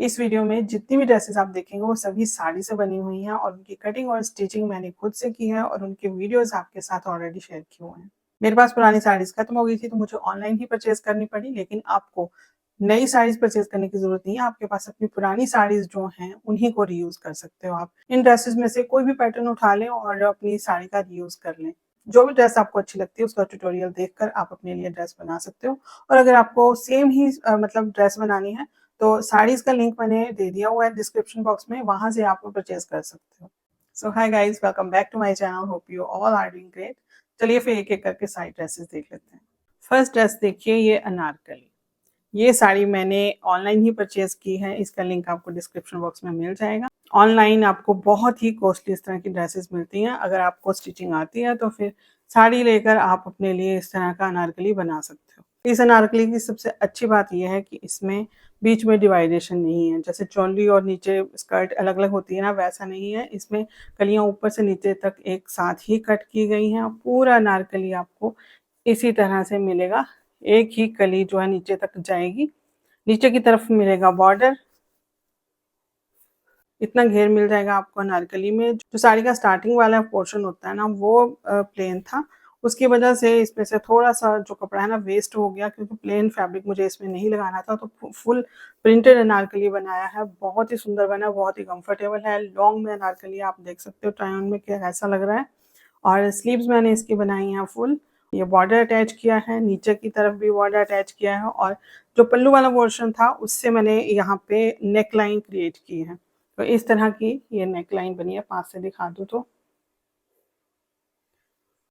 इस वीडियो में जितनी भी ड्रेसेस आप देखेंगे वो सभी साड़ी से बनी हुई हैं और उनकी कटिंग और स्टिचिंग मैंने खुद से की है और उनके वीडियोस आपके साथ ऑलरेडी शेयर किए हुए हैं। मेरे पास पुरानी साड़ीज़ खत्म हो गई थी तो मुझे ऑनलाइन ही परचेज़ करनी पड़ी, लेकिन आपको नई साड़ीज़ परचेज़ करने की ज़रूरत नहीं है। आपके पास अपनी पुरानी साड़ीज़ जो हैं उन्हीं को रीयूज़ कर सकते हो आप। इन ड्रेसेस में से कोई भी पैटर्न उठा लें और अपनी साड़ी का रीयूज़ कर लें। जो भी ड्रेस आपको अच्छी लगती है उसका ट्यूटोरियल देखकर आप अपने लिए ड्रेस बना सकते हो। और अगर आपको सेम ही मतलब ड्रेस बनानी है तो साड़ीज़ का लिंक मैंने दे दिया हुआ है डिस्क्रिप्शन बॉक्स में, वहाँ से आप परचेज़ कर सकते हो। So hi guys, welcome back to my channel, hope you all are doing great. चलिए फिर एक-एक करके सारी ड्रेसेस देख लेते हैं। फर्स्ट ड्रेस देखिए, ये अनारकली। ये साड़ी मैंने ऑनलाइन ही परचेज़ की है, इसका लिंक आपको डिस्क्रिप्शन बॉक्स में मिल जाएगा। ऑनलाइन आपको बहुत ही कॉस्टली इस तरह की ड्रेसेस मिलती हैं। अगर आपको स्टिचिंग आती है तो फिर साड़ी लेकर आप अपने लिए इस तरह का अनारकली बना सकते हो। इस अनारकली की सबसे अच्छी बात ये है कि इसमें बीच में डिवाइडेशन नहीं है। जैसे चोली और नीचे स्कर्ट अलग-अलग होती है ना, वैसा नहीं है। इसमें कलियाँ ऊपर से नीचे तक एक साथ ही कट की गई हैं। पूरा अनारकली आपको इसी तरह से मिलेगा। एक ही कली जो है नीचे तक जाएगी। नीचे की तरफ मिलेगा बॉर्डर। इतना घेर मिल जाएगा आपको अनारकली में। जो साड़ी का स्टार्टिंग वाला पोर्शन होता है ना वो प्लेन था। उसकी वजह से इसमें से थोड़ा-सा जो कपड़ा है ना वेस्ट हो गया, क्योंकि प्लेन फैब्रिक मुझे इसमें नहीं लगाना था, तो फुल प्रिंटेड अनारकली बनाया है। बहुत ही सुंदर बना, बहुत ही कंफर्टेबल है। लॉन्ग में अनारकली आप देख सकते हो ट्राई ऑन में कैसा लग रहा है। और स्लीव्स मैंने इसकी बनाई हैं फुल। ये बॉर्डर अटैच किया है, नीचे की तरफ भी बॉर्डर अटैच किया है और जो पल्लू वाला पोर्शन था उससे मैंने यहाँ पे नेक लाइन क्रिएट की है। तो इस तरह की ये नेक लाइन बनी है। पास से दिखा दूँ तो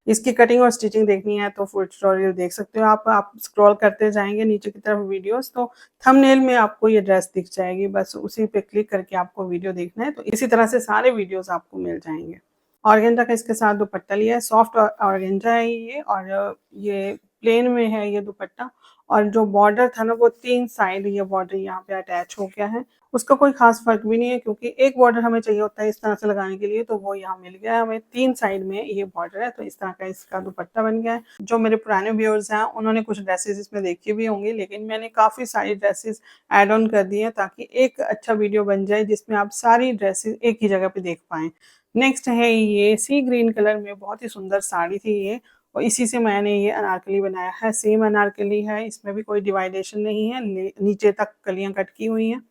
इसकी कटिंग और स्टिचिंग देखनी है तो फुल ट्यूटोरियल देख सकते हो आप स्क्रॉल करते जाएंगे नीचे की तरफ वीडियोस, तो थंबनेल में आपको ये ड्रेस दिख जाएगी। बस उसी पे क्लिक करके आपको वीडियो देखना है, तो इसी तरह से सारे वीडियोस आपको मिल जाएंगे। ऑर्गेन्जा का इसके साथ दुपट्टा लिया है। सॉफ्ट ऑर्गेन्जा है ये, और ये प्लेन में है ये दुपट्टा। और जो बॉर्डर था ना वो 3 साइड ये बॉर्डर यहाँ पे अटैच हो गया है। उसका कोई ख़ास फ़र्क भी नहीं है, क्योंकि एक बॉर्डर हमें चाहिए होता है इस तरह से लगाने के लिए, तो वो यहाँ मिल गया है हमें। 3 साइड में ये बॉर्डर है, तो इस तरह का इसका दुपट्टा बन गया है। जो मेरे पुराने व्यूअर्स हैं उन्होंने कुछ ड्रेसेस इसमें देखी भी होंगी, लेकिन मैंने काफ़ी सारी ड्रेसेस ऐड ऑन कर दी हैं ताकि एक अच्छा वीडियो बन जाए जिसमें आप सारी ड्रेसेस एक ही जगह पे देख पाएँ। नेक्स्ट है ये सी ग्रीन कलर में, बहुत ही सुंदर साड़ी थी ये, और इसी से मैंने ये अनारकली बनाया है। सेम अनारकली है, इसमें भी कोई डिवाइडेशन नहीं है। नीचे तक कलियाँ कट की हुई हैं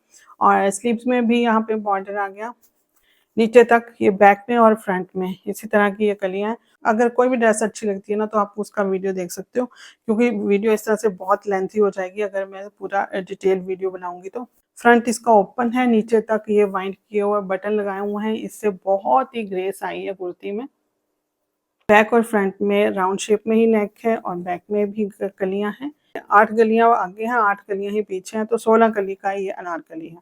और स्लीव्स में भी यहाँ पे बॉर्डर आ गया नीचे तक। ये बैक में और फ्रंट में इसी तरह की ये कलियाँ हैं। अगर कोई भी ड्रेस अच्छी लगती है ना तो आप उसका वीडियो देख सकते हो, क्योंकि वीडियो इस तरह से बहुत लेंथी हो जाएगी अगर मैं पूरा डिटेल वीडियो बनाऊंगी तो। फ्रंट इसका ओपन है, नीचे तक ये वाइंड किए हुए बटन लगाए हुए हैं, इससे बहुत ही ग्रेस आई है कुर्ती में। बैक और फ्रंट में राउंड शेप में ही नेक है और बैक में भी कलियां हैं। 8 कलियां आगे हैं, 8 कलियां ही पीछे हैं, तो 16 कली का ये अनारकली है।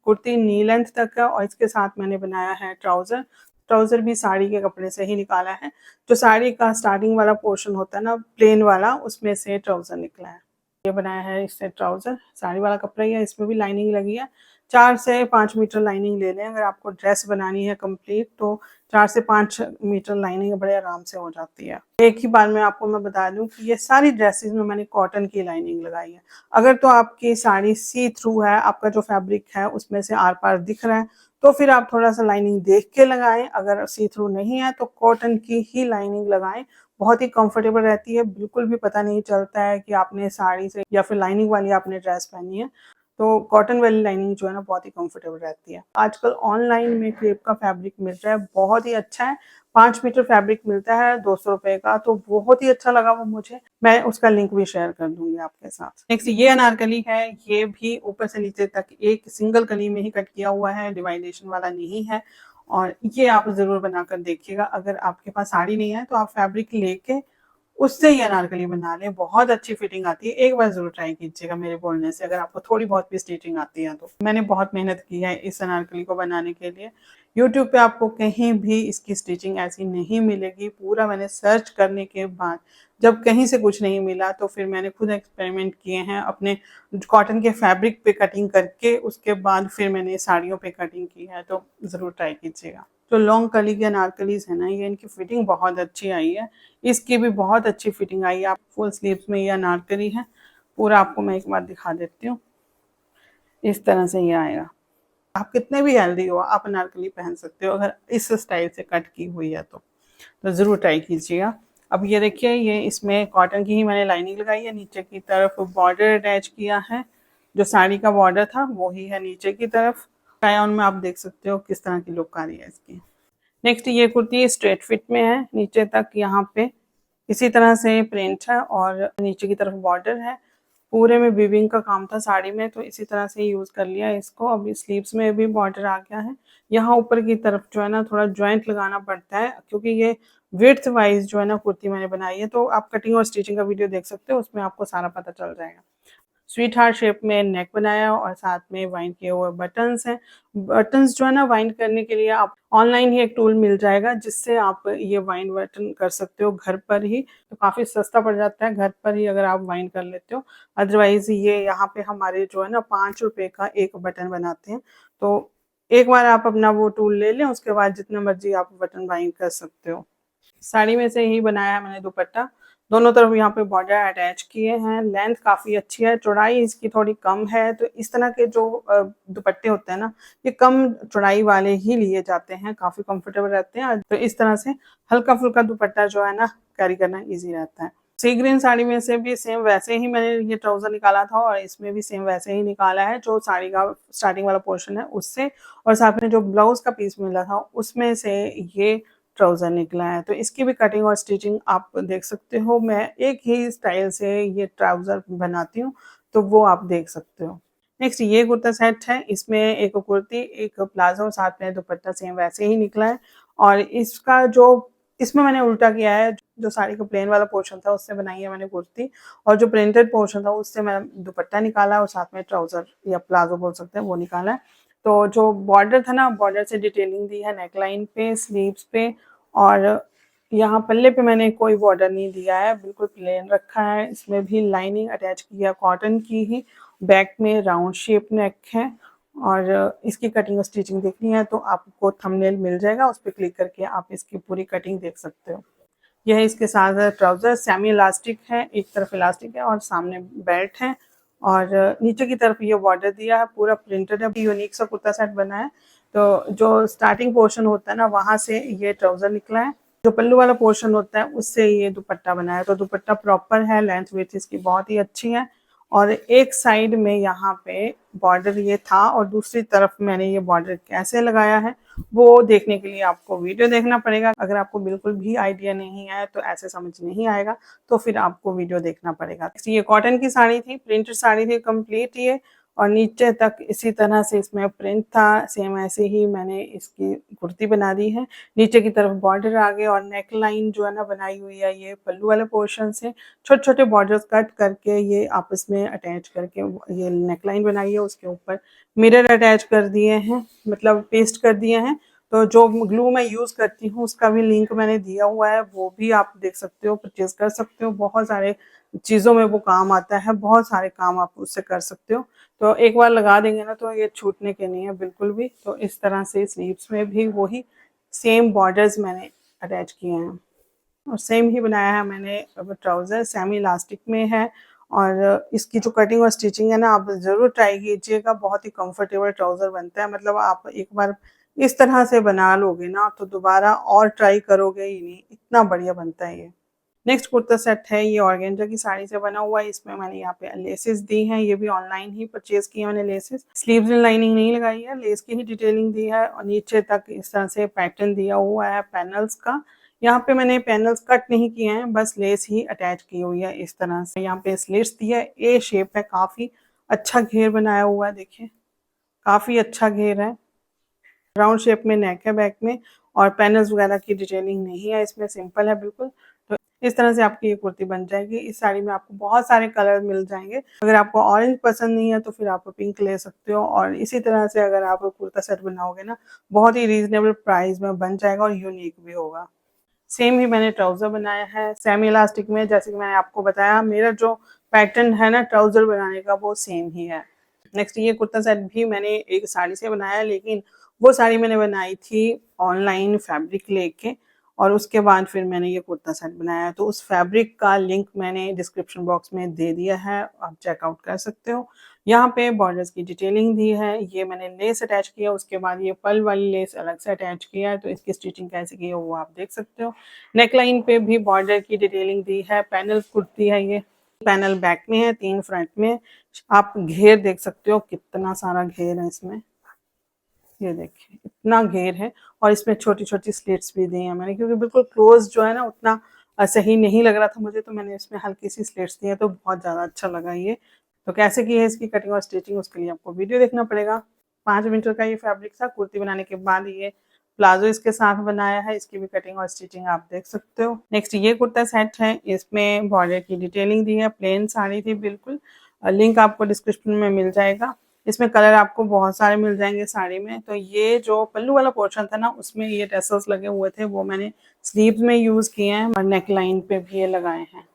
कुर्ती नी लेंथ तक है और इसके साथ मैंने बनाया है ट्राउजर। ट्राउजर भी साड़ी के कपड़े से ही निकाला है। जो साड़ी का स्टार्टिंग वाला पोर्शन होता है ना प्लेन वाला, उसमें से ट्राउजर निकला है। ये बनाया है इससे ट्राउजर। साड़ी वाला कपड़ा ही है, इसमें भी लाइनिंग लगी है। 4 से 5 मीटर लाइनिंग ले लें। अगर आपको ड्रेस बनानी है कंप्लीट तो 4 से 5 मीटर लाइनिंग बड़े आराम से हो जाती है। एक ही बार में आपको मैं बता दूं कि ये सारी ड्रेसेस में मैंने कॉटन की लाइनिंग लगाई है। अगर तो आपकी साड़ी सी थ्रू है, आपका जो फैब्रिक है उसमें से आर पार दिख रहा है, तो फिर आप थोड़ा सा लाइनिंग देख के लगाएं। अगर सी थ्रू नहीं है तो कॉटन की ही लाइनिंग लगाएं। बहुत ही कंफर्टेबल रहती है, बिल्कुल भी पता नहीं चलता है कि आपने साड़ी से या फिर लाइनिंग वाली आपने ड्रेस पहनी है। तो कॉटन वाली लाइनिंग जो है ना बहुत ही कंफर्टेबल रहती है। आजकल ऑनलाइन में क्रेप का फैब्रिक मिल रहा है, बहुत ही अच्छा है। 5 मीटर फैब्रिक मिलता है 200 रुपए का, तो बहुत ही अच्छा लगा वो मुझे। मैं उसका लिंक भी शेयर कर दूंगी आपके साथ। नेक्स्ट ये अनारकली है। ये भी ऊपर से नीचे तक एक सिंगल कली में ही कट किया हुआ है, डिवाइडेशन वाला नहीं है। और ये आप जरूर बनाकर देखिएगा। अगर आपके पास साड़ी नहीं है तो आप फैब्रिक लेके उससे ही अनारकली बना लें, बहुत अच्छी फिटिंग आती है। एक बार ज़रूर ट्राई कीजिएगा मेरे बोलने से, अगर आपको थोड़ी बहुत भी स्टिचिंग आती है तो। मैंने बहुत मेहनत की है इस अनारकली को बनाने के लिए। यूट्यूब पे आपको कहीं भी इसकी स्टिचिंग ऐसी नहीं मिलेगी। पूरा मैंने सर्च करने के बाद जब कहीं से कुछ नहीं मिला तो फिर मैंने खुद एक्सपेरिमेंट किए हैं अपने कॉटन के फैब्रिक पे कटिंग करके, उसके बाद फिर मैंने साड़ियों पे कटिंग की है, तो ज़रूर ट्राई कीजिएगा। जो लॉन्ग कली के अनारकलीज़ है ना, ये इनकी फिटिंग बहुत अच्छी आई है। इसकी भी बहुत अच्छी फिटिंग आई है। आप फुल स्लीव्स में ये अनारकली है। पूरा आपको मैं एक बार दिखा देती हूँ। इस तरह से ये आएगा। आप कितने भी हेल्दी हो, आप अनारकली पहन सकते हो अगर इस स्टाइल से कट की हुई है तो ज़रूर ट्राई कीजिएगा। अब ये देखिए, ये इसमें कॉटन की ही मैंने लाइनिंग लगाई है, नीचे की तरफ बॉर्डर अटैच किया है, जो साड़ी का बॉर्डर था वो ही है नीचे की तरफ। ट्राई ऑन में आप देख सकते हो किस तरह की लुक आ रही है इसकी। नेक्स्ट ये कुर्ती स्ट्रेट फिट में है, नीचे तक यहाँ पे इसी तरह से प्रिंट है और नीचे की तरफ बॉर्डर है। पूरे में वीविंग का काम था साड़ी में, तो इसी तरह से यूज़ कर लिया है इसको। अब स्लीव्स में भी बॉर्डर आ गया है। यहाँ ऊपर की तरफ जो है ना थोड़ा जॉइंट लगाना पड़ता है, क्योंकि ये विड्थ वाइज जो है ना कुर्ती मैंने बनाई है। तो आप कटिंग और स्टिचिंग का वीडियो देख सकते हो, उसमें आपको सारा पता चल जाएगा। स्वीट हार्ट शेप में नेक बनाया और साथ में वाइंड किए हुए बटन्स हैं। बटन्स जो है ना वाइंड करने के लिए आप ऑनलाइन ही एक टूल मिल जाएगा, जिससे आप ये वाइंड बटन कर सकते हो घर पर ही। तो काफ़ी सस्ता पड़ जाता है घर पर ही अगर आप वाइंड कर लेते हो। अदरवाइज़ ये यहाँ पे हमारे जो है ना 5 रुपए का एक बटन बनाते हैं। तो एक बार आप अपना वो टूल ले लें, उसके बाद जितना मर्जी आप बटन वाइंड कर सकते हो। साड़ी में से ही बनाया है मैंने दुपट्टा। दोनों तरफ यहाँ पे बॉर्डर अटैच किए हैं। लेंथ काफ़ी अच्छी है, चौड़ाई इसकी थोड़ी कम है। तो इस तरह के जो दुपट्टे होते हैं ना, ये कम चौड़ाई वाले ही लिए जाते हैं, काफ़ी कंफर्टेबल रहते हैं। तो इस तरह से हल्का फुल्का दुपट्टा जो है ना कैरी करना ईजी रहता है। सी ग्रीन साड़ी में से भी सेम वैसे ही मैंने ये ट्राउज़र निकाला था और इसमें भी सेम वैसे ही निकाला है, जो साड़ी का स्टार्टिंग वाला पोर्शन है उससे, और साथ में जो ब्लाउज़ का पीस मिला था उसमें से ये ट्राउज़र निकला है। तो इसकी भी कटिंग और स्टिचिंग आप देख सकते हो। मैं एक ही स्टाइल से ये ट्राउज़र बनाती हूँ, तो वो आप देख सकते हो। नेक्स्ट ये कुर्ता सेट है, इसमें एक कुर्ती, एक प्लाज़ो और साथ में दुपट्टा सेम वैसे ही निकला है। और इसका जो इसमें मैंने उल्टा किया है, जो साड़ी का प्लेन वाला पोर्शन था उससे बनाई है मैंने कुर्ती, और जो प्रिंटेड पोर्शन था उससे मैं दुपट्टा निकाला और साथ में ट्राउज़र या प्लाज़ो बोल सकते हैं वो निकाला है। तो जो बॉर्डर था ना, बॉर्डर से डिटेलिंग दी है नेकलाइन पे, स्लीव्स पे, और यहाँ पल्ले पे मैंने कोई बॉर्डर नहीं दिया है, बिल्कुल प्लेन रखा है। इसमें भी लाइनिंग अटैच की है कॉटन की ही। बैक में राउंड शेप नेक है और इसकी कटिंग और स्टिचिंग देखनी है तो आपको थंबनेल मिल जाएगा, उस पर क्लिक करके आप इसकी पूरी कटिंग देख सकते हो। यह इसके साथ ट्राउज़र सेमी इलास्टिक है, एक तरफ इलास्टिक है और सामने बेल्ट है, और नीचे की तरफ ये बॉर्डर दिया है, पूरा प्रिंटेड है। यूनिक सा कुर्ता सेट बना है। तो जो स्टार्टिंग पोर्शन होता है ना, वहाँ से ये ट्राउज़र निकला है। जो पल्लू वाला पोर्शन होता है उससे ये दुपट्टा बना है। तो दुपट्टा प्रॉपर है, लेंथ विड्थ इसकी बहुत ही अच्छी है। और एक साइड में यहाँ पे बॉर्डर ये था और दूसरी तरफ मैंने ये बॉर्डर कैसे लगाया है वो देखने के लिए आपको वीडियो देखना पड़ेगा। अगर आपको बिल्कुल भी आइडिया नहीं है तो ऐसे समझ नहीं आएगा, तो फिर आपको वीडियो देखना पड़ेगा। ये कॉटन की साड़ी थी, प्रिंटेड साड़ी थी कंप्लीट ये, और नीचे तक इसी तरह से इसमें प्रिंट था। सेम ऐसे ही मैंने इसकी कुर्ती बना दी है। नीचे की तरफ बॉर्डर आ गए और नेक लाइन जो है ना बनाई हुई है ये पल्लू वाले पोर्शन से। छोटे छोटे बॉर्डर्स कट करके ये आपस में अटैच करके ये नेक लाइन बनाई है। उसके ऊपर मिरर अटैच कर दिए हैं, मतलब पेस्ट कर दिए हैं। तो जो ग्लू मैं यूज़ करती हूँ उसका भी लिंक मैंने दिया हुआ है, वो भी आप देख सकते हो, परचेज कर सकते हो। बहुत सारे चीज़ों में वो काम आता है, बहुत सारे काम आप उससे कर सकते हो। तो एक बार लगा देंगे ना तो ये छूटने के नहीं है बिल्कुल भी। तो इस तरह से स्लीव्स में भी वही सेम बॉर्डर्स मैंने अटैच किए हैं और सेम ही बनाया है मैंने। ट्राउज़र सेमी इलास्टिक में है और इसकी जो कटिंग और स्टिचिंग है ना, आप ज़रूर ट्राई कीजिएगा। बहुत ही कंफर्टेबल ट्राउज़र बनता है, मतलब आप एक बार इस तरह से बना लोगे ना तो दोबारा और ट्राई करोगे ही नहीं, इतना बढ़िया बनता है ये। नेक्स्ट कुर्ता सेट है, ये ऑर्गेन्जा की साड़ी से बना हुआ है। इसमें मैंने यहाँ पे लेसेस दी हैं, ये भी ऑनलाइन ही परचेज की है मैंने लेसेस। स्लीव्स में लाइनिंग नहीं लगाई है, लेस की ही डिटेलिंग दी है और नीचे तक इस तरह से पैटर्न दिया हुआ है पैनल्स का। यहाँ पे मैंने पैनल्स कट नहीं किए हैं, बस लेस ही अटैच की हुई है इस तरह से। यहाँ पे स्लिट्स दी है, ए शेप है, काफ़ी अच्छा घेर बनाया हुआ है, देखिए काफ़ी अच्छा घेर है। राउंड शेप में नेक है बैक में, और पैनल्स वगैरह की डिटेलिंग नहीं है इसमें, सिंपल है बिल्कुल। तो इस तरह से आपकी ये कुर्ती बन जाएगी। इस साड़ी में आपको बहुत सारे कलर मिल जाएंगे। अगर आपको ऑरेंज पसंद नहीं है तो फिर आप पिंक ले सकते हो। और इसी तरह से अगर आप कुर्ता सेट बनाओगे ना, बहुत ही रीजनेबल प्राइस में बन जाएगा और यूनिक भी होगा। सेम ही मैंने ट्राउज़र बनाया है सेमी इलास्टिक में, जैसे कि मैंने आपको बताया। मेरा जो पैटर्न है ना ट्राउज़र बनाने का वो सेम ही है। नेक्स्ट ये कुर्ता सेट भी मैंने एक साड़ी से बनाया, लेकिन वो साड़ी मैंने बनाई थी ऑनलाइन फैब्रिक लेके, और उसके बाद फिर मैंने ये कुर्ता सेट बनाया। तो उस फैब्रिक का लिंक मैंने डिस्क्रिप्शन बॉक्स में दे दिया है, आप चेकआउट कर सकते हो। यहाँ पे बॉर्डर्स की डिटेलिंग दी है, ये मैंने लेस अटैच किया, उसके बाद ये पर्ल वाली लेस अलग से अटैच किया है, तो इसकी स्टिचिंग कैसे की है वो आप देख सकते हो। नेकलाइन पे भी बॉर्डर की डिटेलिंग दी है, पैनल कुर्ती है ये, पैनल बैक में है, 3 फ्रंट में। आप घेर देख सकते हो, कितना सारा घेर है इसमें, ये देखिए इतना घेर है। और इसमें छोटी-छोटी स्लिट्स भी दी हैं मैंने, क्योंकि बिल्कुल क्लोज़ जो है ना उतना सही नहीं लग रहा था मुझे, तो मैंने इसमें हल्की-सी स्लिट्स दी हैं, तो बहुत ज़्यादा अच्छा लगा ये। तो कैसे की है इसकी कटिंग और स्टिचिंग, उसके लिए आपको वीडियो देखना पड़ेगा। 5 मीटर का ये फैब्रिक था, कुर्ती बनाने के बाद ये प्लाज़ो इसके साथ बनाया है, इसकी भी कटिंग और स्टिचिंग आप देख सकते हो। नेक्स्ट ये कुर्ता सेट है, इसमें बॉर्डर की डिटेलिंग दी है, प्लेन साड़ी थी बिल्कुल। लिंक आपको डिस्क्रिप्शन में मिल जाएगा। इसमें कलर आपको बहुत सारे मिल जाएंगे साड़ी में। तो ये जो पल्लू वाला पोर्शन था ना, उसमें ये टैसल्स लगे हुए थे, वो मैंने स्लीव्स में यूज़ किए हैं और नेक लाइन पे भी ये लगाए हैं।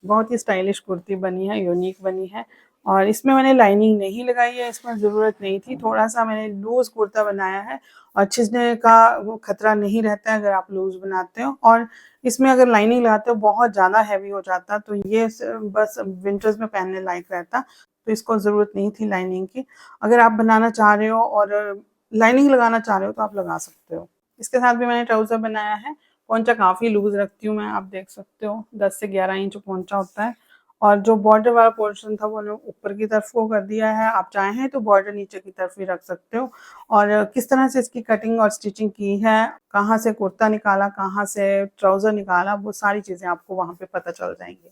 बहुत ही स्टाइलिश कुर्ती बनी है, यूनिक बनी है। और इसमें मैंने लाइनिंग नहीं लगाई है, इसमें ज़रूरत नहीं थी। थोड़ा-सा मैंने लूज़ कुर्ता बनाया है और छिँचने का वो खतरा नहीं रहता है अगर आप लूज़ बनाते हो। और इसमें अगर लाइनिंग लगाते हो बहुत ज़्यादा हेवी हो जाता, तो ये बस विंटर्स में पहनने लायक रहता, तो इसको ज़रूरत नहीं थी लाइनिंग की। अगर आप बनाना चाह रहे हो और लाइनिंग लगाना चाह रहे हो तो आप लगा सकते हो। इसके साथ भी मैंने ट्राउज़र बनाया है। पोंचा काफ़ी लूज़ रखती हूँ मैं, आप देख सकते हो 10 से 11 इंच पोंचा होता है। और जो बॉर्डर वाला पोर्शन था वो मैंने ऊपर की तरफ को कर दिया है, आप चाहें तो बॉर्डर नीचे की तरफ भी रख सकते हो। और किस तरह से इसकी कटिंग और स्टिचिंग की है, कहाँ से कुर्ता निकाला, कहाँ से ट्राउज़र निकाला, वो सारी चीज़ें आपको वहाँ पे पता चल जाएँगी।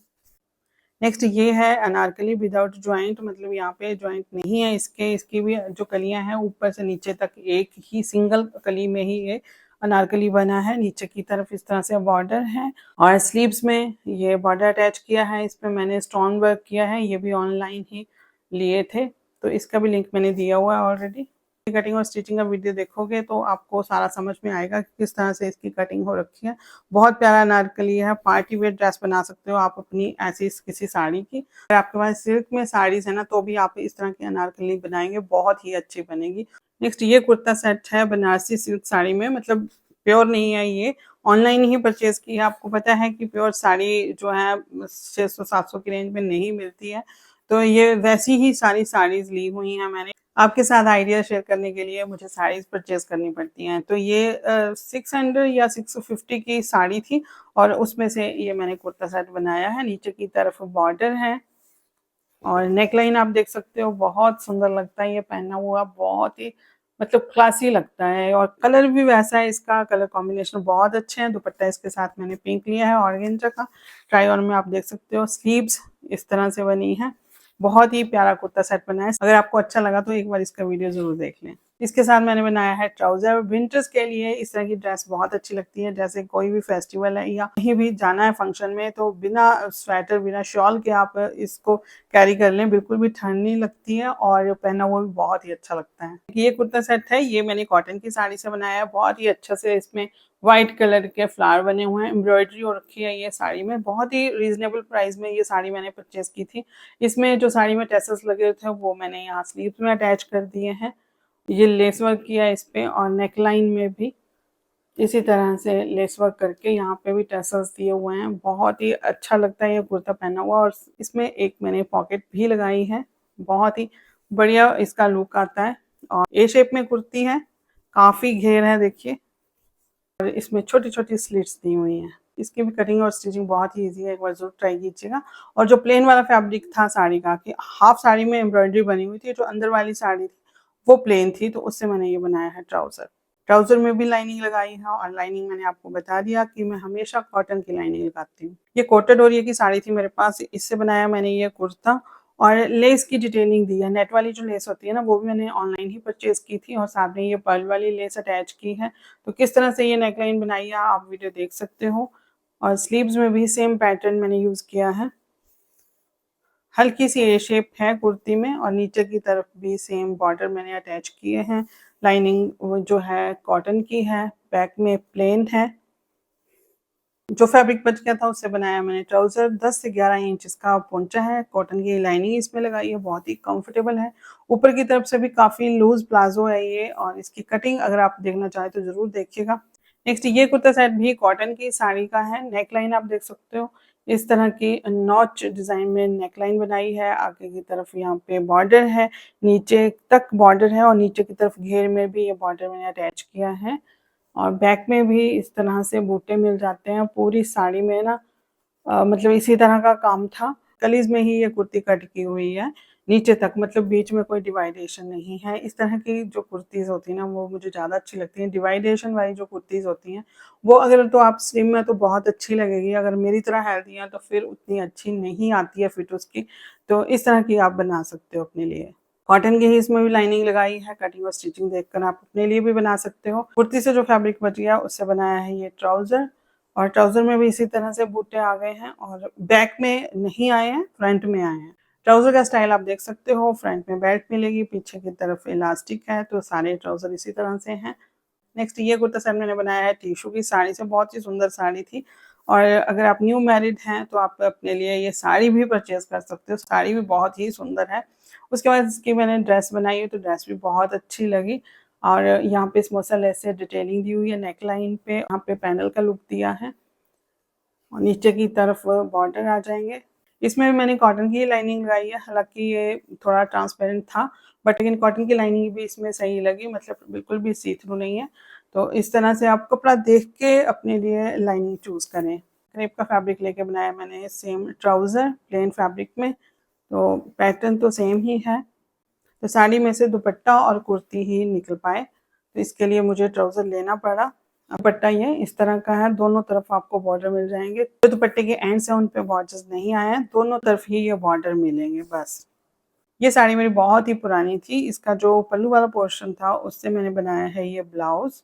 नेक्स्ट ये है अनारकली विदाउट जॉइंट, मतलब यहाँ पे जॉइंट नहीं है इसके, इसकी भी जो कलियाँ हैं ऊपर से नीचे तक एक ही सिंगल कली में ही ये अनारकली बना है। नीचे की तरफ इस तरह से बॉर्डर है और स्लीव्स में ये बॉर्डर अटैच किया है। इसमें मैंने स्टोन वर्क किया है, ये भी ऑनलाइन ही लिए थे, तो इसका भी लिंक मैंने दिया हुआ है ऑलरेडी। कटिंग और स्टिचिंग का वीडियो देखोगे तो आपको सारा समझ में आएगा कि किस तरह से इसकी कटिंग हो रखी है। बहुत प्यारा अनारकली है, पार्टी वेयर ड्रेस बना सकते हो आप अपनी ऐसी किसी साड़ी की। अगर आपके पास सिल्क में साड़ीज़ है ना, तो भी आप इस तरह की अनारकली बनाएँगे, बहुत ही अच्छी बनेगी। नेक्स्ट ये कुर्ता सेट है बनारसी सिल्क साड़ी में, मतलब प्योर नहीं है ये, ऑनलाइन ही परचेज़ की है। आपको पता है कि प्योर साड़ी जो है 600-700 की रेंज में नहीं मिलती है, तो ये वैसी ही सारी साड़ीज़ ली हुई हैं मैंने। आपके साथ आइडिया शेयर करने के लिए मुझे साड़ीज़ परचेज़ करनी पड़ती हैं। तो ये 600 या 650 की साड़ी थी और उसमें से ये मैंने कुर्ता सेट बनाया है। नीचे की तरफ बॉर्डर है और नेकलाइन आप देख सकते हो, बहुत सुंदर लगता है ये पहना हुआ, बहुत ही मतलब क्लासी लगता है। और कलर भी वैसा है, इसका कलर कॉम्बिनेशन बहुत अच्छे हैं। दुपट्टा इसके साथ मैंने पिंक लिया है ऑर्गेन्जा का, ट्राई ऑन में आप देख सकते हो। स्लीव्स इस तरह से बनी है, बहुत ही प्यारा कुर्ता सेट बना है। अगर आपको अच्छा लगा तो एक बार इसका वीडियो ज़रूर देख लें। इसके साथ मैंने बनाया है ट्राउज़र। विंटर्स के लिए इस तरह की ड्रेस बहुत अच्छी लगती है, जैसे कोई भी फेस्टिवल है या कहीं भी जाना है फंक्शन में, तो बिना स्वेटर, बिना शॉल के आप इसको कैरी कर लें, बिल्कुल भी ठंड नहीं लगती है और पहना हुआ भी बहुत ही अच्छा लगता है। ये कुर्ता सेट है, ये मैंने कॉटन की साड़ी से बनाया है, बहुत ही अच्छा से इसमें व्हाइट कलर के फ्लावर बने हुए हैं, एम्ब्रॉयडरी हो रखी है ये साड़ी में। बहुत ही रीज़नेबल प्राइस में ये साड़ी मैंने परचेज़ की थी। इसमें जो साड़ी में टैसल्स लगे थे वो मैंने यहाँ स्लीव्स में अटैच कर दिए हैं। ये लेस वर्क किया है इस पे और नेकलाइन में भी इसी तरह से लेस वर्क करके यहाँ पे भी टैसल्स दिए हुए हैं। बहुत ही अच्छा लगता है ये कुर्ता पहना हुआ और इसमें एक मैंने पॉकेट भी लगाई है। बहुत ही बढ़िया इसका लुक आता है और ए शेप में कुर्ती है, काफ़ी घेर है देखिए और इसमें छोटी-छोटी स्लिट्स दी हुई हैं। इसकी भी कटिंग और स्टिचिंग बहुत ही ईज़ी है, एक बार ज़रूर ट्राई कीजिएगा। और जो प्लेन वाला फैब्रिक था साड़ी का, कि हाफ साड़ी में एम्ब्रॉयडरी बनी हुई थी, जो अंदर वाली साड़ी थी वो प्लेन थी, तो उससे मैंने ये बनाया है ट्राउज़र। ट्राउज़र में भी लाइनिंग लगाई है और लाइनिंग मैंने आपको बता दिया कि मैं हमेशा कॉटन की लाइनिंग लगाती हूँ। ये कोटा डोरिया की साड़ी थी मेरे पास, इससे बनाया मैंने ये कुर्ता। और लेस की डिटेलिंग दी है, नेट वाली जो लेस होती है ना, वो भी मैंने ऑनलाइन ही परचेज़ की थी और साथ में ये पर्ल वाली लेस अटैच की है। तो किस तरह से ये नेकलाइन बनाई है आप वीडियो देख सकते हो। और स्लीव्स में भी सेम पैटर्न मैंने यूज़ किया है। हल्की सी ए शेप है कुर्ती में और नीचे की तरफ भी सेम बॉर्डर मैंने अटैच किए हैं। लाइनिंग वो जो है कॉटन की है, बैक में प्लेन है। जो फैब्रिक बच गया था उससे बनाया मैंने ट्राउज़र। 10 से 11 इंच इसका पोंचा है, कॉटन की लाइनिंग इसमें लगाई है, बहुत ही कंफर्टेबल है। ऊपर की तरफ से भी काफ़ी लूज़ प्लाज़ो है ये और इसकी कटिंग अगर आप देखना चाहें तो ज़रूर देखिएगा। नेक्स्ट ये कुर्ता सेट भी कॉटन की साड़ी का है, नेक लाइन आप देख सकते हो। इस तरह की नॉच डिज़ाइन में नेकलाइन बनाई है। आगे की तरफ यहाँ पे बॉर्डर है, नीचे तक बॉर्डर है और नीचे की तरफ घेर में भी ये बॉर्डर मैंने अटैच किया है। और बैक में भी इस तरह से बूटे मिल जाते हैं। पूरी साड़ी में ना मतलब इसी तरह का काम था। कलीज में ही ये कुर्ती कट की हुई है नीचे तक, मतलब बीच में कोई डिवाइडेशन नहीं है। इस तरह की जो कुर्तीज़ होती हैं ना वो मुझे ज़्यादा अच्छी लगती हैं। डिवाइडेशन वाली जो कुर्तीज़ होती हैं वो अगर तो आप स्लिम में तो बहुत अच्छी लगेगी, अगर मेरी तरह हेल्दी हैं तो फिर उतनी अच्छी नहीं आती है फिट उसकी। तो इस तरह की आप बना सकते हो अपने लिए। कॉटन की ही इसमें भी लाइनिंग लगाई है। कटिंग और स्टिचिंग देखकर आप अपने लिए भी बना सकते हो। कुर्ती से जो फैब्रिक बच गया उससे बनाया है ये ट्राउज़र, और ट्राउज़र में भी इसी तरह से बूटे आ गए हैं और बैक में नहीं आए हैं, फ्रंट में आए हैं। ट्राउज़र का स्टाइल आप देख सकते हो, फ्रंट में बेल्ट मिलेगी, पीछे की तरफ इलास्टिक है, तो सारे ट्राउज़र इसी तरह से हैं। नेक्स्ट ये कुर्ता सेट मैंने बनाया है टिश्यू की साड़ी से, बहुत ही सुंदर साड़ी थी। और अगर आप न्यू मैरिड हैं तो आप अपने लिए ये साड़ी भी परचेज़ कर सकते हो, साड़ी भी बहुत ही सुंदर है। उसके बाद इसकी मैंने ड्रेस बनाई है तो ड्रेस भी बहुत अच्छी लगी। और यहाँ पे स्मोसा लेस से डिटेलिंग दी हुई है नेक लाइन पे, यहाँ पे पैनल का लुक दिया है और नीचे की तरफ बॉर्डर आ जाएंगे। इसमें भी मैंने कॉटन की लाइनिंग लगाई है, हालांकि ये थोड़ा ट्रांसपेरेंट था बट लेकिन कॉटन की लाइनिंग भी इसमें सही लगी, मतलब बिल्कुल भी सी थ्रू नहीं है। तो इस तरह से आप कपड़ा देख के अपने लिए लाइनिंग चूज़ करें। क्रेप का फैब्रिक लेके बनाया मैंने सेम ट्राउज़र प्लेन फैब्रिक में, तो पैटर्न तो सेम ही है। तो साड़ी में से दुपट्टा और कुर्ती ही निकल पाए, तो इसके लिए मुझे ट्राउज़र लेना पड़ा। दुपट्टा ये इस तरह का है, दोनों तरफ आपको बॉर्डर मिल जाएंगे। जो दुपट्टे के एंड से उन पे बॉर्डर्स नहीं आए हैं, दोनों तरफ ही ये बॉर्डर मिलेंगे बस। ये साड़ी मेरी बहुत ही पुरानी थी। इसका जो पल्लू वाला पोर्शन था उससे मैंने बनाया है ये ब्लाउज।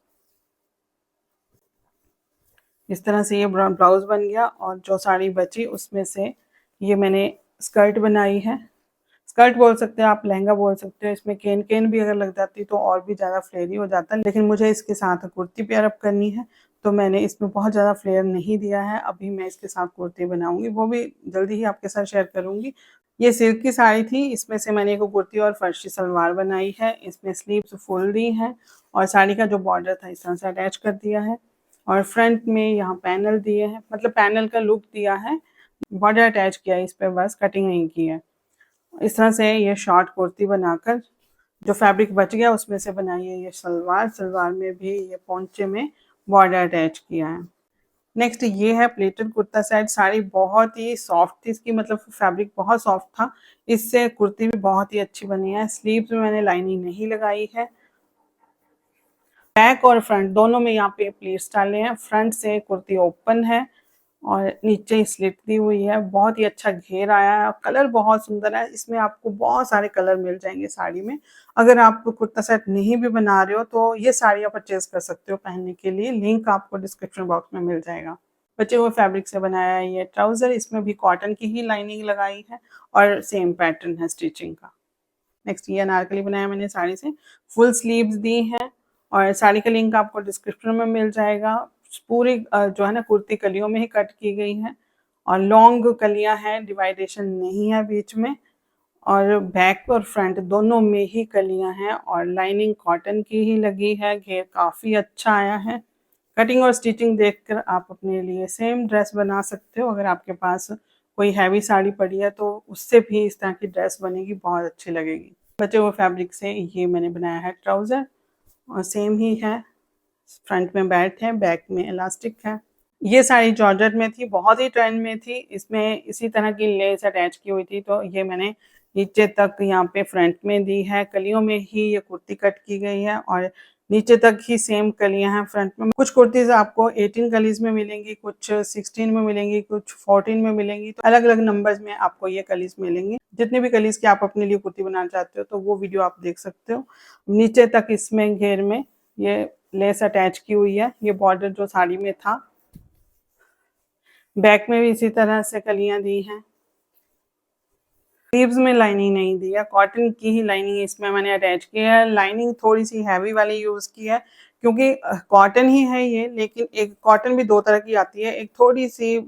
इस तरह से ये ब्लाउज बन गया और जो साड़ी बची उसमें से ये मैंने स्कर्ट बनाई है। स्कर्ट बोल सकते हो आप, लहंगा बोल सकते हो। इसमें केन केन भी अगर लग जाती तो और भी ज़्यादा फ्लेयरी हो जाता, लेकिन मुझे इसके साथ कुर्ती पेयर अप करनी है तो मैंने इसमें बहुत ज़्यादा फ्लेयर नहीं दिया है। अभी मैं इसके साथ कुर्ती बनाऊंगी, वो भी जल्दी ही आपके साथ शेयर करूंगी। ये सिल्क की साड़ी थी, इसमें से मैंने एक कुर्ती और फर्शी सलवार बनाई है। इसमें स्लीव्स फुल दी हैं और साड़ी का जो बॉर्डर था इस तरह से अटैच कर दिया है और फ्रंट में यहाँ पैनल दिए हैं, मतलब पैनल का लुक दिया है। बॉर्डर अटैच किया है इस पर, बस कटिंग नहीं की है। इस तरह से ये शॉर्ट कुर्ती बनाकर जो फैब्रिक बच गया उसमें से बनाई है ये सलवार। सलवार में भी ये पोंचे में बॉर्डर अटैच किया है। नेक्स्ट ये है प्लेटेड कुर्ता सेट। साड़ी बहुत ही सॉफ्ट थी इसकी, मतलब फैब्रिक बहुत सॉफ्ट था। इससे कुर्ती भी बहुत ही अच्छी बनी है। स्लीव्स में मैंने लाइनिंग नहीं लगाई है। बैक और फ्रंट दोनों में यहाँ पे प्लेट्स डाले हैं। फ्रंट से कुर्ती ओपन है और नीचे स्लिट दी हुई है। बहुत ही अच्छा घेर आया है, कलर बहुत सुंदर है। इसमें आपको बहुत सारे कलर मिल जाएंगे साड़ी में। अगर आप कुर्ता सेट नहीं भी बना रहे हो तो ये साड़ियाँ परचेज कर सकते हो पहनने के लिए। लिंक आपको डिस्क्रिप्शन बॉक्स में मिल जाएगा। बचे हुए फैब्रिक से बनाया है ये ट्राउजर। इसमें भी कॉटन की ही लाइनिंग लगाई है और सेम पैटर्न है स्टिचिंग का। नेक्स्ट ये अनारकली बनाया मैंने साड़ी से, फुल स्लीव्स दी हैं और साड़ी का लिंक आपको डिस्क्रिप्शन में मिल जाएगा। पूरी जो है ना कुर्ती कलियों में ही कट की गई है और लॉन्ग कलियां हैं, डिवाइडेशन नहीं है बीच में। और बैक और फ्रंट दोनों में ही कलियां हैं और लाइनिंग कॉटन की ही लगी है। घेर काफ़ी अच्छा आया है। कटिंग और स्टिचिंग देखकर आप अपने लिए सेम ड्रेस बना सकते हो। अगर आपके पास कोई हैवी साड़ी पड़ी है तो उससे भी इस तरह की ड्रेस बनेगी, बहुत अच्छी लगेगी। बचे हुए फैब्रिक से ये मैंने बनाया है ट्राउज़र और सेम ही है। फ्रंट में बेल्ट है, बैक में इलास्टिक है। ये साड़ी जॉर्जेट में थी, बहुत ही ट्रेंड में थी। इसमें इसी तरह की लेस अटैच की हुई थी, तो ये मैंने नीचे तक यहाँ पे फ्रंट में दी है। कलियों में ही ये कुर्ती कट की गई है और नीचे तक ही सेम कलियां हैं फ्रंट में। कुछ कुर्तीज आपको 18 कलीज में मिलेंगी, कुछ 16 में मिलेंगी, कुछ 14 में मिलेंगी। तो अलग अलग नंबर्स में आपको ये कलीज मिलेंगी। जितने भी कलीज की आप अपने लिए कुर्ती बनाना चाहते हो तो वो वीडियो आप देख सकते हो। नीचे तक इसमें घेर में ये लेस अटैच की हुई है। ये बॉर्डर जो साड़ी में था। बैक में भी इसी तरह से कलियां दी हैं। स्लीव्स में लाइनिंग नहीं दी है, कॉटन की ही लाइनिंग इसमें मैंने अटैच की है। लाइनिंग थोड़ी सी हैवी वाली यूज की है क्योंकि कॉटन ही है ये, लेकिन एक कॉटन भी 2 तरह की आती है, एक थोड़ी-सी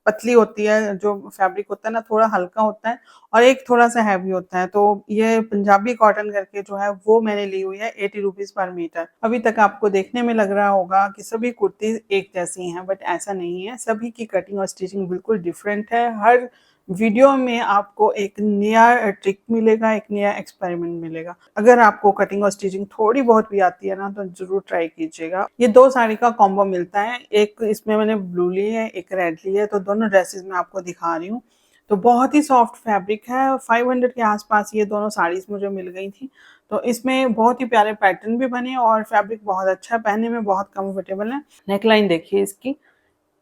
पतली होती है, जो फैब्रिक होता है ना थोड़ा हल्का होता है, और एक थोड़ा-सा हैवी होता है। तो ये पंजाबी कॉटन करके जो है वो मैंने ली हुई है 80 रुपीज़ पर मीटर। अभी तक आपको देखने में लग रहा होगा कि सभी कुर्ती एक जैसी हैं, बट ऐसा नहीं है, सभी की कटिंग और स्टिचिंग बिल्कुल डिफरेंट है। हर वीडियो में आपको एक नया ट्रिक मिलेगा, एक नया एक्सपेरिमेंट मिलेगा। अगर आपको कटिंग और स्टिचिंग थोड़ी बहुत भी आती है ना, तो ज़रूर ट्राई कीजिएगा। ये 2 साड़ी का कॉम्बो मिलता है, एक इसमें मैंने ब्लू ली है, एक रेड ली है, तो दोनों ड्रेसेस मैं आपको दिखा रही हूँ। तो बहुत ही सॉफ्ट फैब्रिक है, 500 के आस-पास ये दोनों साड़ीज़ मुझे मिल गई थी। तो इसमें बहुत ही प्यारे पैटर्न भी बने और फैब्रिक बहुत अच्छा है, पहनने में बहुत कंफर्टेबल है। नेकलाइन देखिए इसकी,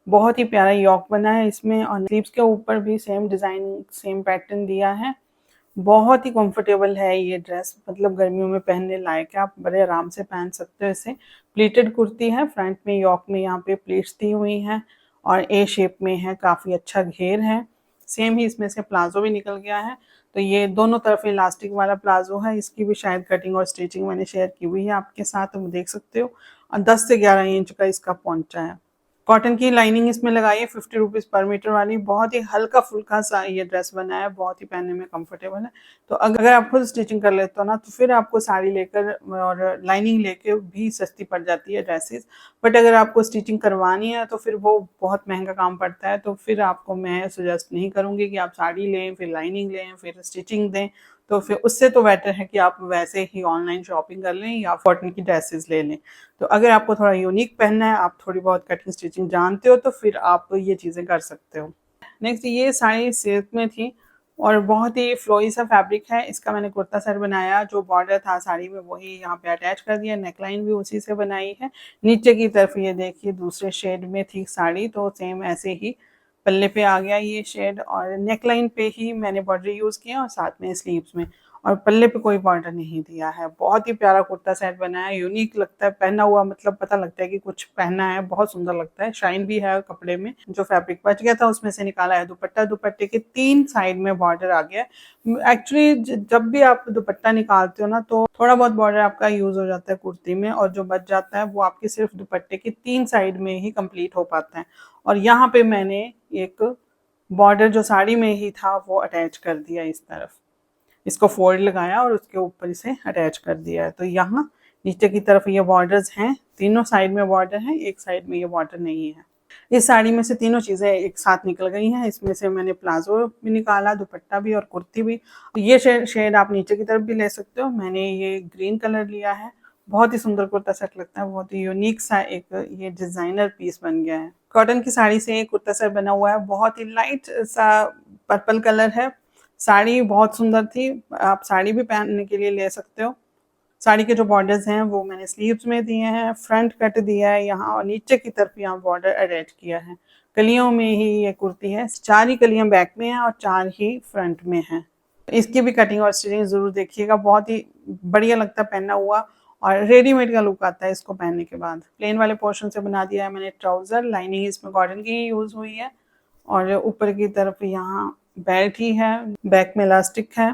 बहुत ही प्यारा योक बना है इसमें, और स्लीव्स के ऊपर भी सेम डिज़ाइन, सेम पैटर्न दिया है। बहुत ही कंफर्टेबल है ये ड्रेस, मतलब गर्मियों में पहनने लायक है, आप बड़े आराम से पहन सकते हो इसे। प्लीटेड कुर्ती है, फ्रंट में योक में यहाँ पे प्लीट्स दी हुई हैं और ए शेप में है, काफ़ी अच्छा घेर है। सेम ही इसमें से प्लाजो भी निकल गया है, तो ये दोनों तरफ इलास्टिक वाला प्लाजो है। इसकी भी शायद कटिंग और स्टिचिंग मैंने शेयर की हुई है आपके साथ, तुम देख सकते हो। और 10 से 11 इंच का इसका पोंचा है। कॉटन की लाइनिंग इसमें लगाई है 50 रुपीज़ पर मीटर वाली। बहुत ही हल्का फुल्का सा ये ड्रेस बना है, बहुत ही पहनने में कंफर्टेबल है। तो अगर आप खुद स्टिचिंग कर लेते हो ना, तो फिर आपको साड़ी लेकर और लाइनिंग लेके भी सस्ती पड़ जाती है ड्रेसेस। बट अगर आपको स्टिचिंग करवानी है तो फिर वो बहुत महंगा काम पड़ता है, तो फिर आपको मैं सजेस्ट नहीं करूँगी कि आप साड़ी लें, फिर लाइनिंग लें, फिर स्टिचिंग दें। तो फिर उससे तो बेटर है कि आप वैसे ही ऑनलाइन शॉपिंग कर लें या कॉटन की ड्रेसेस ले लें। तो अगर आपको थोड़ा यूनिक पहनना है, आप थोड़ी बहुत कटिंग स्टिचिंग जानते हो, तो फिर आप ये चीज़ें कर सकते हो। नेक्स्ट ये साड़ी सिल्क में थी और बहुत ही फ्लोई सा फैब्रिक है। इसका मैंने कुर्ता सेट बनाया, जो बॉर्डर था साड़ी में वही यहाँ पे अटैच कर दिया, नेकलाइन भी उसी से बनाई है। नीचे की तरफ ये देखिए दूसरे शेड में थी साड़ी, तो सेम ऐसे ही पल्ले पे आ गया ये शेड, और नेकलाइन पे ही मैंने बॉर्डर यूज़ किया और साथ में स्लीव्स में, और पल्ले पे कोई बॉर्डर नहीं दिया है। बहुत ही प्यारा कुर्ता सेट बना है, यूनिक लगता है, पहना हुआ मतलब पता लगता है कि कुछ पहना है, बहुत सुंदर लगता है। शाइन भी है कपड़े में, जो फैब्रिक बच गया था उसमें से निकाला है दुपट्टा। दुपट्टे के 3 साइड में बॉर्डर आ गया है। एक्चुअली जब भी आप दुपट्टा निकालते हो ना, तो थोड़ा बहुत बॉर्डर आपका यूज हो जाता है कुर्ती में, और जो बच जाता है वो आपके सिर्फ दुपट्टे के 3 साइड में ही कंप्लीट हो पाता है। और यहाँ पे मैंने एक बॉर्डर जो साड़ी में ही था वो अटैच कर दिया इस तरफ, इसको फोल्ड लगाया और उसके ऊपर इसे अटैच कर दिया है। तो यहाँ नीचे की तरफ ये बॉर्डर्स हैं, तीनों साइड में बॉर्डर हैं, एक साइड में ये बॉर्डर नहीं है। इस साड़ी में से तीनों चीज़ें एक साथ निकल गई हैं। इसमें से मैंने प्लाजो भी निकाला, दुपट्टा भी और कुर्ती भी। ये शेड आप नीचे की तरफ भी ले सकते हो। मैंने ये ग्रीन कलर लिया है। बहुत ही सुंदर कुर्ता सेट लगता है, बहुत ही यूनिक सा एक ये डिजाइनर पीस बन गया है। कॉटन की साड़ी से एक कुर्ता सेट बना हुआ है, बहुत ही लाइट सा पर्पल कलर है। साड़ी बहुत सुंदर थी, आप साड़ी भी पहनने के लिए ले सकते हो। साड़ी के जो बॉर्डर्स हैं वो मैंने स्लीव्स में दिए हैं, फ्रंट कट दिया है यहाँ, और नीचे की तरफ यहाँ बॉर्डर अटैच किया है। कलियों में ही ये कुर्ती है, 4 ही कलियां बैक में हैं और 4 ही फ्रंट में हैं। इसकी भी कटिंग और स्टिचिंग जरूर देखिएगा, बहुत ही बढ़िया लगता है पहना हुआ, और रेडीमेड का लुक आता है इसको पहनने के बाद। प्लेन वाले पोर्शन से बना दिया है मैंने ट्राउजर, लाइनिंग इसमें कॉटन की ही यूज हुई है, और ऊपर की तरफ यहाँ बेल्ट ही है, बैक में इलास्टिक है,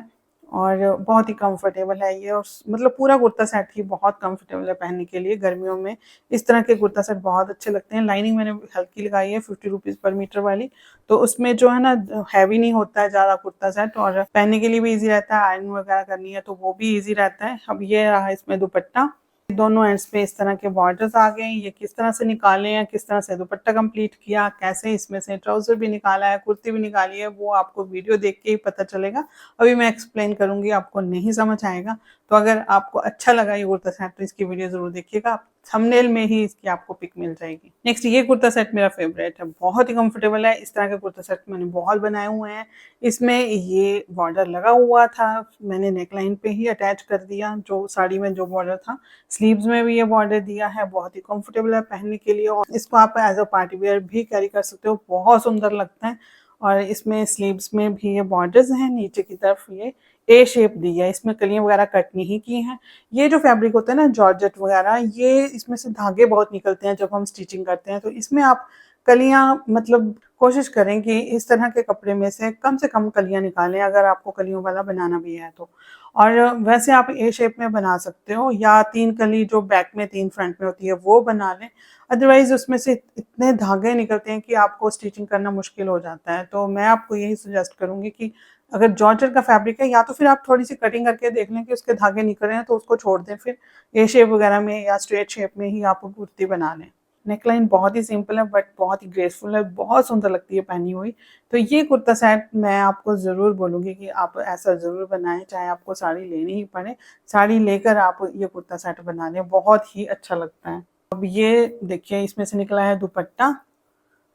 और बहुत ही कंफर्टेबल है ये। और मतलब पूरा कुर्ता सेट ही बहुत कंफर्टेबल है पहनने के लिए गर्मियों में। इस तरह के कुर्ता सेट बहुत अच्छे लगते हैं। लाइनिंग मैंने हल्की लगाई है 50 रुपीज़ पर मीटर वाली, तो उसमें जो है ना हैवी नहीं होता है ज़्यादा कुर्ता सेट, और पहनने के लिए भी ईजी रहता है। आयरन वगैरह करनी है तो वो भी ईजी रहता है। अब ये रहा इसमें दुपट्टा, दोनों एंड्स पे इस तरह के बॉर्डर्स आ गए। ये किस तरह से निकाले हैं, किस तरह से दुपट्टा कंप्लीट किया, कैसे इसमें से ट्राउजर भी निकाला है, कुर्ती भी निकाली है, वो आपको वीडियो देख के ही पता चलेगा। अभी मैं एक्सप्लेन करूंगी, आपको नहीं समझ आएगा। तो अगर आपको अच्छा लगा ये कुर्ता सेट तो इसकी वीडियो जरूर देखिएगा, थंबनेल में ही इसकी आपको पिक मिल जाएगी। नेक्स्ट ये कुर्ता सेट मेरा फेवरेट है, बहुत ही कंफर्टेबल है। इस तरह के कुर्ता सेट मैंने बहुत बनाए हुए हैं। इसमें ये बॉर्डर लगा हुआ था, मैंने नेकलाइन पे ही अटैच कर दिया, जो साड़ी में जो बॉर्डर था। स्लीव्स में भी ये बॉर्डर दिया है, बहुत ही कंफर्टेबल है पहनने के लिए, और इसको आप एज अ पार्टी वेयर भी कैरी कर सकते हो, बहुत सुंदर लगता है। और इसमें स्लीव्स में भी ये बॉर्डर्स हैं, नीचे की तरफ ये ए शेप दी है, इसमें कलियां वगैरह कट नहीं की हैं। ये जो फैब्रिक होता है ना जॉर्जेट वगैरह, ये इसमें से धागे बहुत निकलते हैं जब हम स्टिचिंग करते हैं, तो इसमें आप कलियां मतलब कोशिश करें कि इस तरह के कपड़े में से कम कलियां निकालें, अगर आपको कलियों वाला बनाना भी है तो। और वैसे आप ए शेप में बना सकते हो या 3 कली जो बैक में 3 फ्रंट में होती है वो बना लें। अदरवाइज़ उसमें से इतने धागे निकलते हैं कि आपको स्टिचिंग करना मुश्किल हो जाता है। तो मैं आपको यही सजेस्ट करूँगी कि अगर जॉर्जेट का फैब्रिक है या तो फिर आप थोड़ी-सी कटिंग करके देख लें कि उसके धागे निकल रहे हैं तो उसको छोड़ दें, फिर ए शेप वगैरह में या स्ट्रेट शेप में ही आप कुर्ती बना लें। नेकलाइन बहुत ही सिंपल है बट बहुत ही ग्रेसफुल है, बहुत सुंदर लगती है पहनी हुई। तो ये कुर्ता सेट मैं आपको ज़रूर बोलूँगी कि आप ऐसा ज़रूर बनाएँ, चाहे आपको साड़ी लेनी ही पड़े, साड़ी लेकर आप ये कुर्ता सेट बना लें, बहुत ही अच्छा लगता है। अब ये देखिए इसमें से निकला है दुपट्टा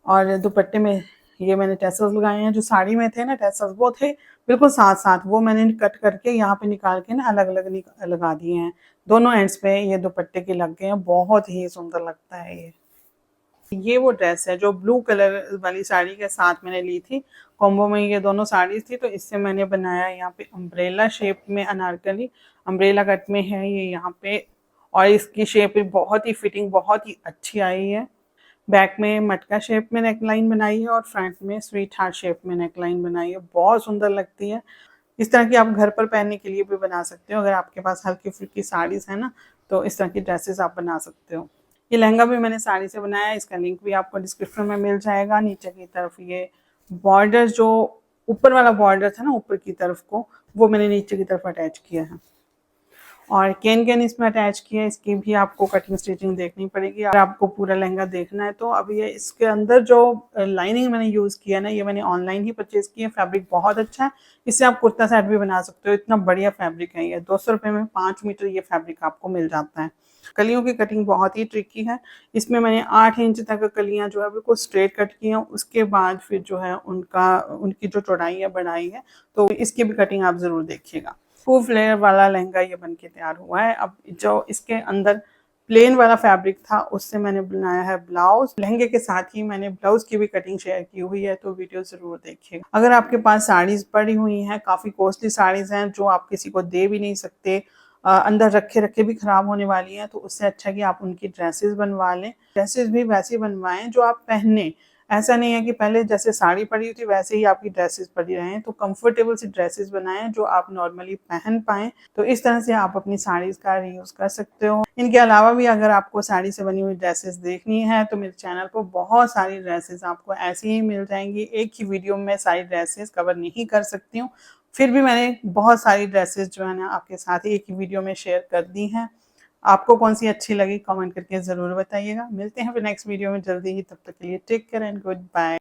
और दुपट्टे में ये मैंने टैसल्स लगाए हैं, जो साड़ी में थे ना टैसल्स वो थे बिल्कुल साथ-साथ, वो मैंने कट करके यहाँ पे निकाल के ना अलग-अलग लगा दिए हैं। दोनों एंड्स पे ये दुपट्टे के लग गए हैं, बहुत ही सुंदर लगता है ये। ये वो ड्रेस है जो ब्लू कलर वाली साड़ी के साथ मैंने ली थी। कॉम्बो में ये दोनों साड़ीज़ थी तो इससे मैंने बनाया यहाँ पे अम्ब्रेला शेप में अनारकली, अम्ब्रेला कट में है ये यहाँ पे और इसकी शेप भी बहुत ही फिटिंग बहुत ही अच्छी आई है। बैक में मटका शेप में नेकलाइन बनाई है और फ्रंट में स्वीट हार्ट शेप में नेकलाइन बनाई है, बहुत सुंदर लगती है। इस तरह की आप घर पर पहनने के लिए भी बना सकते हो, अगर आपके पास हल्की-फुल्की साड़ीज़ हैं ना, तो इस तरह की ड्रेसेस आप बना सकते हो। ये लहंगा भी मैंने साड़ी से बनाया है, इसका लिंक भी आपको डिस्क्रिप्शन में मिल जाएगा। नीचे की तरफ ये बॉर्डर जो ऊपर वाला बॉर्डर था ना ऊपर की तरफ को, वो मैंने नीचे की तरफ अटैच किया है। और केन इसमें अटैच किया है, इसकी भी आपको कटिंग स्टिचिंग देखनी पड़ेगी। अगर आपको पूरा लहंगा देखना है तो अब ये इसके अंदर जो लाइनिंग मैंने यूज़ किया ना, ये मैंने ऑनलाइन ही परचेज़ की है, फैब्रिक बहुत अच्छा है। इससे आप कुर्ता सेट भी बना सकते हो, इतना बढ़िया फैब्रिक है ये। 200 रुपये में 5 मीटर ये फैब्रिक आपको मिल जाता है। कलियों की कटिंग बहुत ही ट्रिकी है, इसमें मैंने 8 इंच तक कलियाँ जो है बिल्कुल स्ट्रेट कट की हैं, उसके बाद फिर जो है उनकी जो चौड़ाई है, बढ़ाई है, तो इसकी भी कटिंग आप ज़रूर देखिएगा। फुल फ्लेयर वाला लहंगा ये बन के तैयार हुआ है। अब जो इसके अंदर प्लेन वाला फैब्रिक था उससे मैंने बनाया है ब्लाउज। लहंगे के साथ ही मैंने ब्लाउज की भी कटिंग शेयर की हुई है, तो वीडियो ज़रूर देखिएगा। अगर आपके पास साड़ीज़ पड़ी हुई हैं, काफ़ी कॉस्टली साड़ीज़ हैं जो आप किसी को दे भी नहीं सकते, अंदर रखे-रखे भी ख़राब होने वाली हैं, तो उससे अच्छा है कि आप उनकी ड्रेसेस बनवा लें। ड्रेसेस भी वैसी बनवाएँ जो आप पहनें। ऐसा नहीं है कि पहले जैसे साड़ी पड़ी हुई थी वैसे ही आपकी ड्रेसेस पड़ी रहें, तो कंफर्टेबल सी ड्रेसेस बनाएं जो आप नॉर्मली पहन पाएँ। तो इस तरह से आप अपनी साड़ीज़ का रीयूज़ कर सकते हो। इनके अलावा भी अगर आपको साड़ी से बनी हुई ड्रेसेस देखनी है तो मेरे चैनल पर बहुत सारी ड्रेसेस आपको ऐसी ही मिल जाएंगी। एक ही वीडियो में सारी ड्रेसेस कवर नहीं कर सकती हूँ, फिर भी मैंने बहुत सारी ड्रेसेस जो है ना आपके साथ एक ही वीडियो में शेयर कर दी हैं। आपको कौन-सी अच्छी लगी कमेंट करके ज़रूर बताइएगा। मिलते हैं फिर नेक्स्ट वीडियो में जल्दी ही, तब तक के लिए take care and good bye.